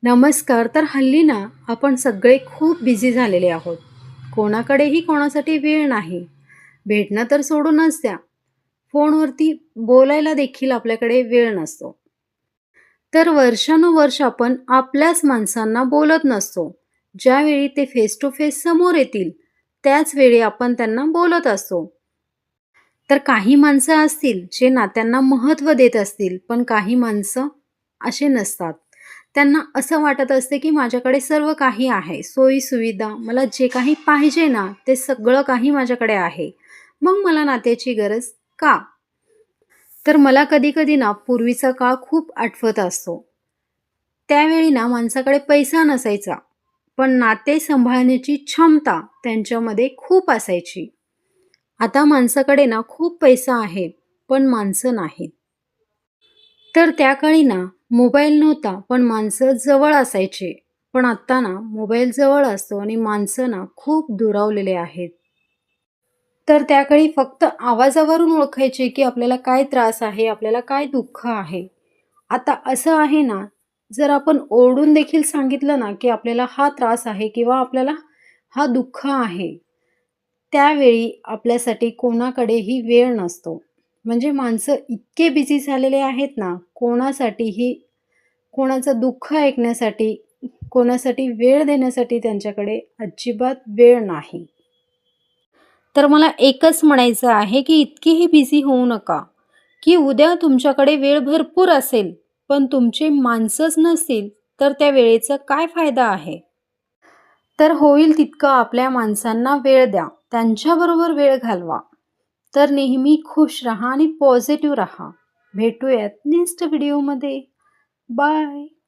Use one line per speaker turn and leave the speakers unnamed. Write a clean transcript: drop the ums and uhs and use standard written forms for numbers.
नमस्कार. तर हल्ली ना आपण सगळे खूप बिझी झालेले आहोत. कोणाकडेही कोणासाठी वेळ नाही. भेटणं तर सोडूनच द्या. फोनवरती बोलायला देखील आपल्याकडे वेळ नसतो. तर वर्षानुवर्ष आपण आपल्याच माणसांना बोलत नसतो. ज्यावेळी ते फेस टू फेस समोर येतील, त्याच वेळी आपण त्यांना बोलत असतो. तर काही माणसं असतील जे नात्यांना महत्त्व देत असतील, पण काही माणसं असे नसतात. त्यांना असं वाटत असते, की माझ्याकडे सर्व काही आहे. सोयी-सुविधा, मला जे काही पाहिजे ना, ते सगळं काही माझ्याकडे आहे. मग मला नात्याची गरज का? तर मला कधी-कधी ना पूर्वीचा काळ खूप आठवत असतो. त्यावेळी ना माणसाकडे पैसा नसायचा, पण नाते सांभाळण्याची क्षमता त्यांच्यामध्ये खूप असायची. आता माणसाकडे ना खूप पैसा आहे, पण माणसं नाहीत. तर त्या काळी ना मोबाईल नव्हता, पण माणसं जवळ असायचे. पण आत्ता ना मोबाईल जवळ असतो आणि माणसं ना खूप दुरावलेले आहेत. तर त्या काळी फक्त आवाजावरून ओळखायचे, की आपल्याला काय त्रास आहे, आपल्याला काय दुःख आहे. आता असं आहे ना, जर आपण ओरडून देखील सांगितलं ना, की आपल्याला हा त्रास आहे किंवा आपल्याला हा दुःख आहे, त्यावेळी आपल्यासाठी कोणाकडेही वेळ नसतो. म्हणजे माणसं इतके बिझी झालेले आहेत ना, कोणासाठीही कोणाचं दुःख ऐकण्यासाठी, कोणासाठी वेळ देण्यासाठी त्यांच्याकडे अजिबात वेळ नाही. तर मला एकच म्हणायचं आहे, की इतकीही बिझी होऊ नका, की उद्या तुमच्याकडे वेळ भरपूर असेल, पण तुमचे माणसंच नसतील, तर त्या वेळेचा काय फायदा आहे? तर होईल तितकं आपल्या माणसांना वेळ द्या. त्यांच्याबरोबर वेळ घालवा. तर नेहमी खुश राहा आणि पॉझिटिव्ह राहा. भेटूयात नेक्स्ट व्हिडिओमध्ये. बाय.